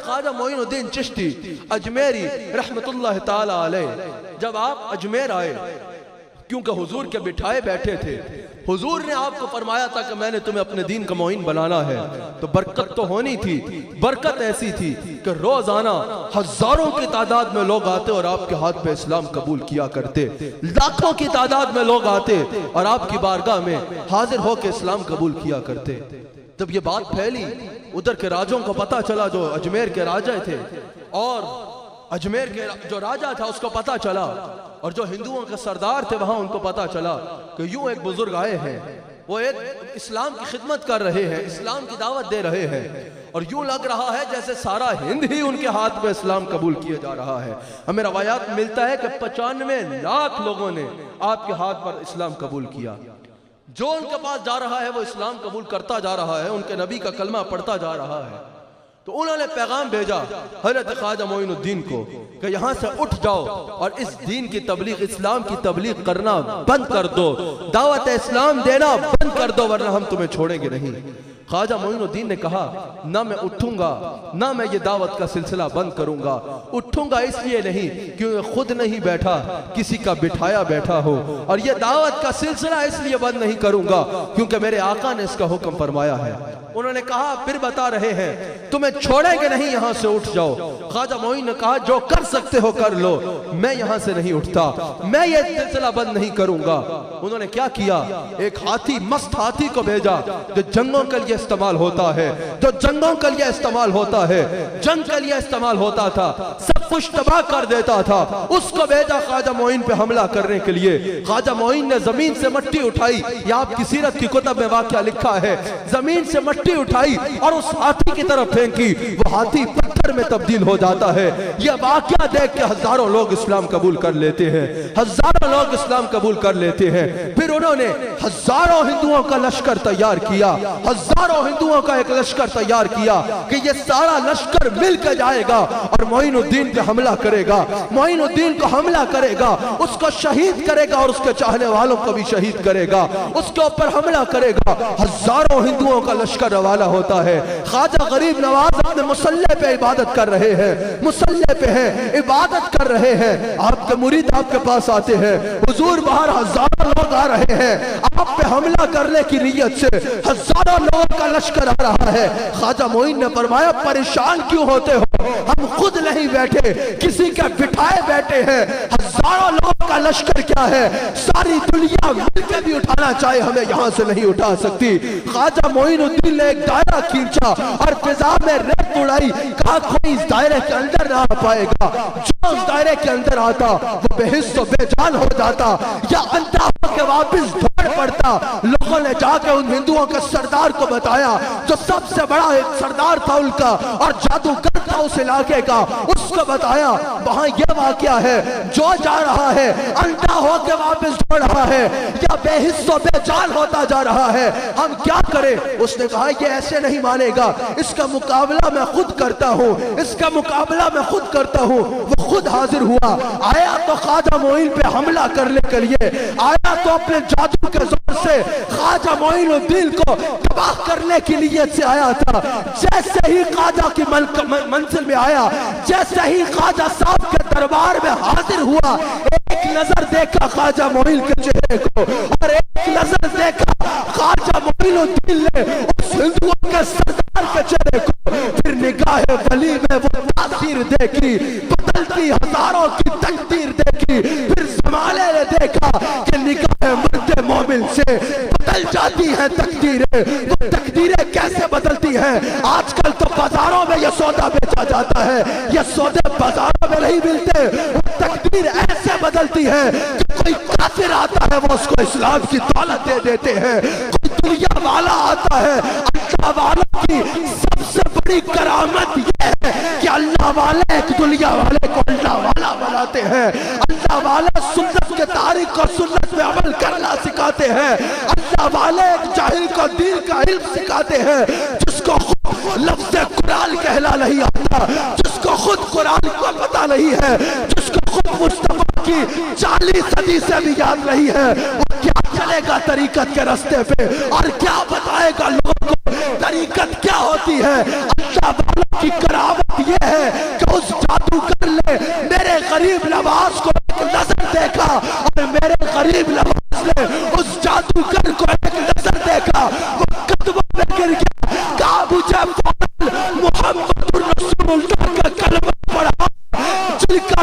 ख्वाजा मोइनुद्दीन चिश्ती अजमेरी रहमतुल्लाह ताला अलैह जब आप अजमेर आए, क्योंकि हुजूर के बिठाए बैठे थे, हुजूर ने आपको फरमाया था कि मैंने तुम्हें अपने दीन का मोइन बनाना है, तो बरकत तो होनी थी। बरकत ऐसी थी कि रोजाना हजारों की तादाद में लोग आते और आपके हाथ पे इस्लाम कबूल किया करते, लाखों की तादाद में लोग आते और आपकी बारगाह में हाजिर होकर इस्लाम कबूल किया करते। जब ये बात फैली, उधर के राजों को पता चला, जो अजमेर के राजा थे, और अजमेर के जो राजा था उसको पता चला, और जो हिंदुओं के सरदार थे वहां उनको पता चला कि यूं एक बुजुर्ग आए हैं, वो एक इस्लाम की खिदमत कर रहे हैं, इस्लाम की दावत दे रहे हैं, और यूं लग रहा है जैसे सारा हिंद ही उनके हाथ में इस्लाम कबूल किया जा रहा है। हमें रवायात मिलता है कि 95 लाख लोगों ने आपके हाथ पर इस्लाम कबूल किया। जो उनके पास जा रहा है वो इस्लाम कबूल करता जा रहा है, उनके नबी का कलमा पढ़ता जा रहा है। तो उन्होंने पैगाम भेजा हजरत ख्वाजा मोइनुद्दीन को कि यहाँ से उठ जाओ और इस दीन की तबलीग, इस्लाम की तबलीग करना बंद कर दो, दावत इस्लाम देना बंद कर दो, वरना हम तुम्हें छोड़ेंगे नहीं। ख्वाजा मोइनुद्दीन ने कहा, ना मैं उठूंगा, ना मैं ये दावत का सिलसिला बंद करूंगा। उठूंगा इसलिए नहीं क्योंकि खुद नहीं बैठा, किसी का बिठाया बैठा हो, और ये दावत का सिलसिला इसलिए बंद नहीं करूंगा क्योंकि मेरे आका ने इसका हुक्म फरमाया है। उन्होंने कहा, फिर बता रहे हैं तुम्हें छोड़ेंगे नहीं, यहां से उठ जाओ। ख्वाजा मोइन ने कहा, जो कर सकते हो कर लो, मैं यहां से नहीं उठता, मैं ये सिलसिला बंद नहीं करूंगा। उन्होंने क्या किया, एक हाथी, मस्त हाथी को भेजा जो जंगों के लिए इस्तेमाल होता है, जो जंगों के लिए इस्तेमाल होता है, जंग के लिए इस्तेमाल होता था, सब कुछ तबाह कर देता था, उसको भेजा ख्वाजा मोइन पे हमला करने के लिए। ख्वाजा मोइन ने जमीन से मिट्टी उठाई, या आपकी सीरत की कुतब में वाकया लिखा है, जमीन से मिट्टी उठाई और उस हाथी की तरफ फेंकी, वो हाथी पत्थर में तब्दील हो जाता है। यह वाकया देख के हजारों लोग इस्लाम कबूल कर लेते हैं, हजारों लोग इस्लाम कबूल कर लेते हैं। फिर उन्होंने हजारों हिंदुओं का लश्कर तैयार किया, हजारों हिंदुओं का एक लश्कर तैयार किया कि ये सारा लश्कर मिलकर जाएगा और मोइनुद्दीन पे हमला करेगा, मोइनुद्दीन को हमला करेगा, उसको शहीद करेगा और उसके चाहने वालों को भी शहीद करेगा, उसके ऊपर हमला करेगा। हजारों हिंदुओं का लश्कर रवाना होता है। ख्वाजा गरीब नवाज अपने मुसल्ले पे इबादत कर रहे हैं, मुसल्ले पे हैं, इबादत कर रहे हैं। आपके मुरीद आपके पास आते हैं, हुजूर बाहर हजारों लोग आ रहे हैं, आप पे हमला करने की नीयत से हजारों लोगों का लश्कर आ रहा है। ख्वाजा मोइन ने फरमाया, परेशान क्यों होते हो, हम खुद नहीं बैठे, किसी के बिठाए बैठे हैं। हजारों लोगों का लश्कर क्या है, सारी दुनिया मिलकर भी उठाना चाहे हमें यहाँ से नहीं उठा सकती। ख्वाजा मोइनुद्दीन ने एक दायरा खींचा और फिजा में रेत उड़ाई, कहा कोई इस दायरे के अंदर ना आ पाएगा, जो उस दायरे के अंदर आता वो बेहिस्सो बेजान हो जाता या अंधा होकर वापस दौड़ पड़ता। लोगों ने जाकर उन हिंदुओं के सरदार को बताया, जो सबसे बड़ा एक सरदार था उनका और जादूगर था उस इलाके का, उसको बताया वहां यह वाकया है, जो जा रहा है अंधा होकर वापस दौड़ रहा है या बेहिस्सो बेजान होता जा रहा है, हम क्या करें। उसने कहा, ये ऐसे नहीं मानेगा, इसका मुकाबला मैं खुद करता हूँ, इसका मुकाबला मैं खुद करता हूँ। वो खुद हाजिर हुआ, आया तो ख्वाजा मोइन पे हमला करने के लिए आया, तो अपने जादू के जोर से ख्वाजा मोइनुद्दीन को तबाह करने की नीयत से आया था। जैसे ही ख्वाजा की मंजिल में आया, जैसे ही ख्वाजा साहब के दरबार में हाजिर हुआ, एक नजर देखा ख्वाजा मोइन के चेहरे को और एक नजर देखा ख्वाजा मोइनुद्दीन ने उस हिंदुओं के सरदार के चेहरे को, फिर निगाहे वली में वो तासीर देखी, बदलती हजारों की तकदीर देखी। फिर जमाने ने देखा कि निगाहे मर्दे मोमिन से बदल जाती है तकदीरें। वो तकदीरें कैसे बदलती हैं, आजकल तो बाजारों में ये सौदा बेचा जाता है, ये सौदे बाजारों में नहीं मिलते। वो तकदीर ऐसे बदलती है कि कोई काफिर आता है वो उसको इस्लाम की दौलत दे देते हैं, कोई दुनिया वाला आता है। अल्लाह वालों की सबसे बड़ी करामत यह है कि अल्लाह वाले एक दुनिया वाले को अल्लाह वाला बनाते हैं। अल्लाह वाले सुन्नत के तारीख और सुन्नत में अमल करना सिखाते हैं। अल्लाह वाले एक जाहिल को दीन का इल्म सिखाते हैं, जिसको लफ्ज़ कुरान कहना नहीं आता, जिसको खुद कुरान को पता नहीं है, जिसको खुद मुस्तफा की 40 सदी से भी याद नहीं है, वो क्या चलेगा तरीकत के रास्ते पे और क्या बताएगा लोगों को तरीकत क्या होती है। अल्लाह वालों की करामत ये है कि उस जादूगर ने मेरे गरीब नवाज को एक नजर देखा और मेरे गरीब नवाज ने उस जादूगर को एक नजर देखा, वो कदमों में गिर गया, कहा मुझे फौरन मुहम्मदुर रसूलुल्लाह का कलमा पढ़ा, जिसका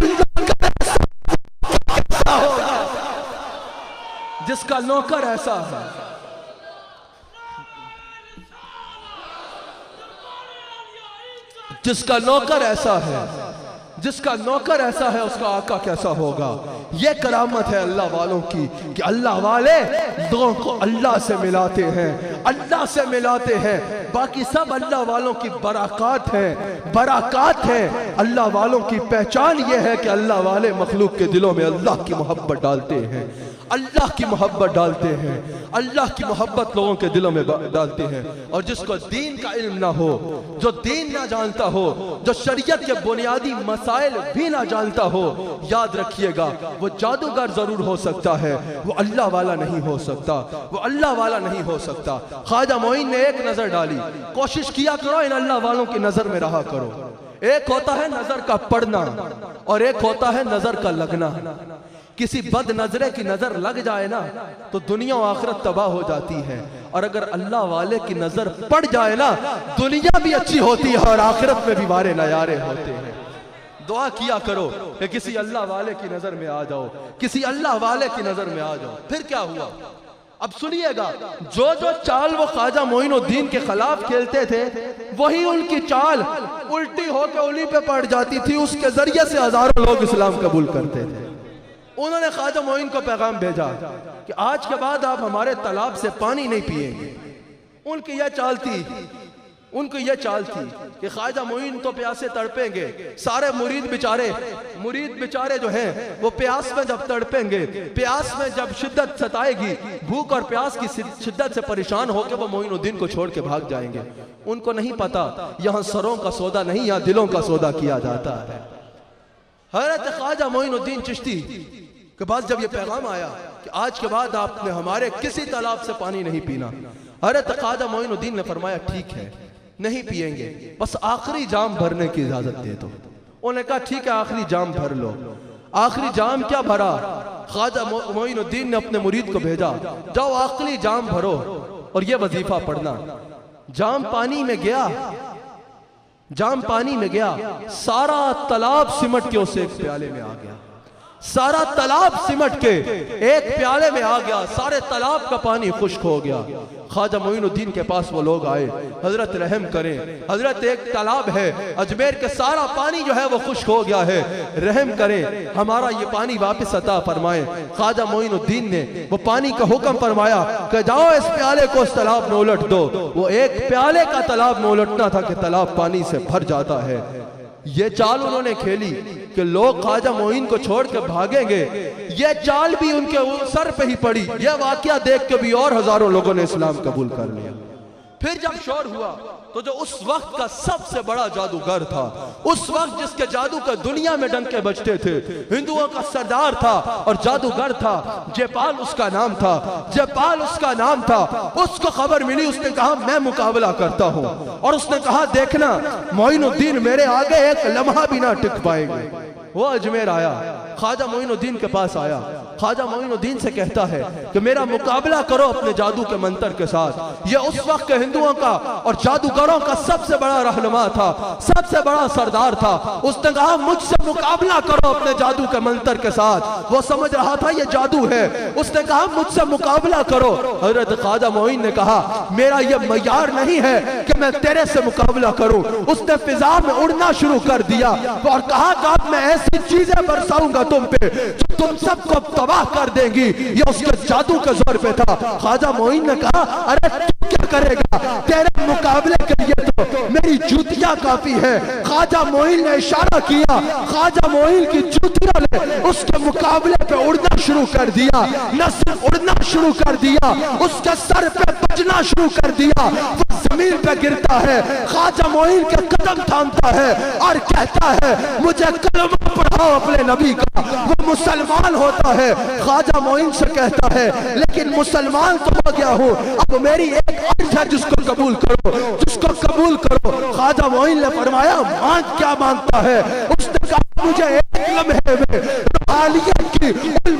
जिसका नौकर ऐसा है, जिसका नौकर ऐसा है, जिसका नौकर ऐसा है उसका आका कैसा होगा। ये करामत है अल्लाह वालों की कि अल्लाह वाले लोगों को अल्लाह से मिलाते हैं, अल्लाह से मिलाते हैं। बाकी सब अल्लाह वालों की बरक़ात है, बरक़ात है। अल्लाह वालों की पहचान ये है कि अल्लाह वाले मखलूक के दिलों में अल्लाह की मोहब्बत डालते हैं, अल्लाह की मोहब्बत डालते हैं, अल्लाह की मोहब्बत लोगों के दिलों में डालते हैं। और जिसको दीन का इल्म ना हो, जो दीन ना जानता हो, जो शरीयत के बुनियादी मसाइल भी ना जानता हो, याद रखिएगा वो जादूगर जरूर हो सकता है, वो अल्लाह वाला नहीं हो सकता, वो अल्लाह वाला नहीं हो सकता। ख्वाजा मोइन ने एक नजर डाली, कोशिश किया करो इन अल्लाह वालों की नजर में रहा करो। एक होता है नजर का पड़ना और एक होता है नजर का लगना। किसी बद नजरे की नजर लग जाए ना तो दुनिया और आखिरत तबाह हो जाती है, और अगर अल्लाह वाले की नजर पड़ जाए ना दुनिया भी अच्छी होती है और आखिरत में भी वारे नयारे होते हैं। दुआ किया करो कि किसी अल्लाह वाले की नजर में आ जाओ, किसी अल्लाह वाले की नजर में आ जाओ। फिर क्या हुआ अब सुनिएगा, जो जो चाल वो ख्वाजा मोइनुद्दीन के खिलाफ खेलते थे वही उनकी चाल उल्टी होकर उन्हीं पे पड़ जाती थी। उसके जरिए से हजारों लोग इस्लाम कबूल करते थे। उन्होंने ख्वाजा मोइन को पैगाम भेजा कि आज के बाद आप हमारे तालाब से पानी नहीं पिएंगे। उनकी यह चाल थी, उनको यह चाल थी कि ख्वाजा मोइन तो प्यासे तड़पेंगे, सारे मुरीद बेचारे जो हैं वो प्यास में जब तड़पेंगे, प्यास में जब शिद्दत सताएगी, भूख और प्यास की शिद्दत से परेशान होकर वो मोइनुद्दीन को छोड़ के भाग जाएंगे। उनको नहीं पता यहाँ सरों का सौदा नहीं, यहाँ दिलों का सौदा किया जाता है। हज़रत ख्वाजा मोइनुद्दीन चिश्ती के पास जब ये पैगाम आया कि आज के बाद आपने हमारे किसी तालाब से पानी नहीं पीना, हज़रत ख्वाजा मोइनुद्दीन ने फरमाया ठीक है नहीं पिएंगे, बस आखिरी जाम भरने की इजाजत दे दो। उन्होंने कहा ठीक है आखिरी जाम भर लो। आखिरी जाम क्या भरा, ख्वाजा मोइनुद्दीन ने अपने मुरीद को भेजा, जाओ आखिरी जाम भरो और ये वजीफा पढ़ना। जाम पानी में गया, जाम पानी में गया, सारा तालाब सिमट के उस एक प्याले में आ गया, सारा तालाब सिमट के एक प्याले में आ गया, सारे तालाब का पानी खुश्क हो गया। ख्वाजा मोइनुद्दीन के पास वो लोग आए, हजरत रहम करें, हजरत एक तालाब है अजमेर के, सारा पानी जो है वो खुश्क हो गया है, रहम करें हमारा ये पानी वापस अता फरमाएं। ख्वाजा मोइनुद्दीन ने वो पानी का हुक्म फरमाया कि जाओ इस प्याले को उस तालाब में उलट दो। वो एक प्याले का तालाब में उलटना था कि तालाब पानी से भर जाता है। ये चाल उन्होंने खेली कि लोग ख्वाजा मोइन को छोड़ के भागेंगे, ये चाल भी उनके सर पे ही पड़ी। यह वाकया देख के भी और हजारों लोगों ने इस्लाम कबूल कर लिया। फिर जब शोर हुआ तो जो उस वक्त का सबसे बड़ा जादूगर था, उस वक्त जिसके जादू का दुनिया में डंके बजते थे, हिंदुओं का सरदार था और जादूगर था, जयपाल उसका नाम था, जयपाल उसका नाम था। उसको खबर मिली, उसने कहा मैं मुकाबला करता हूं, और उसने कहा देखना मोइनुद्दीन मेरे आगे एक लम्हा भी ना टिक पाएंगे। वो अजमेर आया, ख्वाजा मोइनुद्दीन के पास आया, ख्वाजा मोइनुद्दीन से कहता है कि मेरा मुकाबला करो अपने जादू के मंत्र के साथ। ये उस वक्त के हिंदुओं का और जादूगरों का सबसे बड़ा रहनुमा था, सबसे बड़ा सरदार था। उसने कहा मुझसे मुकाबला करो अपने जादू के मंत्र के साथ। वो समझ रहा था ये जादू है, उसने कहा मुझसे मुकाबला करो। हजरत ख्वाजा मोइन ने कहा मेरा ये मयार नहीं है कि मैं तेरे से मुकाबला करूं। उसने फिजा में उड़ना शुरू कर दिया और कहा मैं ऐसी चीजें बरसाऊंगा तुम पे जो तुम सबको तबाह कर देंगी। ये उसके जादू के जोर पे था। ख्वाजा मोइन ने कहा अरे तू क्या करेगा, तेरे मुकाबले के लिए तो मेरी जूतियां काफी है। ख्वाजा मोइन ने इशारा किया, ख्वाजा मोइन की जूतियों ने उसके मुकाबले पे उड़ना शुरू कर दिया, न सिर्फ उड़ना शुरू कर दिया, उसके सर पे बजना शुरू कर दिया। वो जमीन पे गिरता है, ख्वाजा मोइन के कदम थामता है और कहता है मुझे कलमा पढ़ा दिखाओ अपने नबी का। वो मुसलमान होता है, ख्वाजा मोइन से कहता है लेकिन मुसलमान तो हो गया हूँ, अब मेरी एक अर्ज है जिसको कबूल करो, जिसको कबूल करो। ख्वाजा मोइन ने फरमाया मांग क्या मांगता है? उसने कहा मुझे एक लम्हे में रूहानियत की उन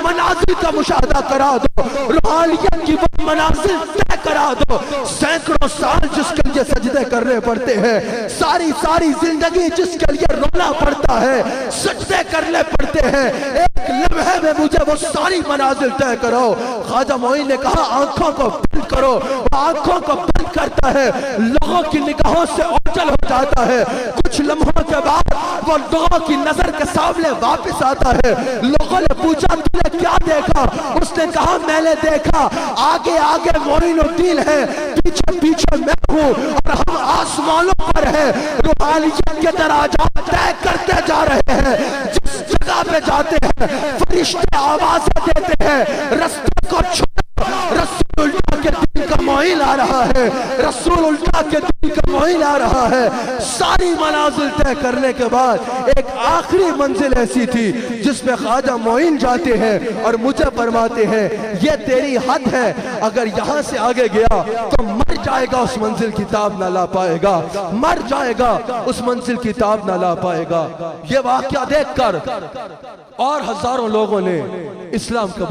मनाजिल का मुशाहदा करा दो, रूहानियत की वो मनाजिल तय करा दो। सैकड़ों साल जिसके लिए सजदे करने पड़ते हैं, सारी सारी जिंदगी जिसके लिए रोना पड़ता है, सजदे करने पड़ते हैं, एक लम्हे में मुझे वो सारी मनाजिल तय करो। ख्वाजा मोइन ने कहा आंखों को बंद करो। वो आंखों को बंद करता है, लोगों की निगाहों से ओझल हो जाता है। कुछ लम्हों के बाद वो लोगों की नजर के सामने वापस आता है। लोगों ने पूछा तूने क्या देखा? उसने कहा मैंने देखा आगे आगे मोइनुद्दीन है, पीछे पीछे मैं हूँ और हम आसमानों पर है, रूहानियत के दराजात तय करते जा रहे हैं। जिस जगह पे जाते हैं फरिश्ते आवाज़ें देते हैं रास्ते को छोड़ो, रसूल उल्टा के दिन का मोइन आ रहा है, रसूल उल्टा के दिन का मोइन आ रहा है। सारी मनाजिल तय करने के बाद एक आखिरी मंजिल ऐसी थी जिसमें ख्वाजा मोइन जाते हैं और मुझे फरमाते हैं ये तेरी हद है, अगर यहाँ से आगे गया तो मर जाएगा, उस मंजिल की ताब ना ला पाएगा, मर जाएगा, उस मंजिल की ताब ना ला पाएगा। ये वाकया देखकर और हजारों लोगों ने इस्लाम कबूल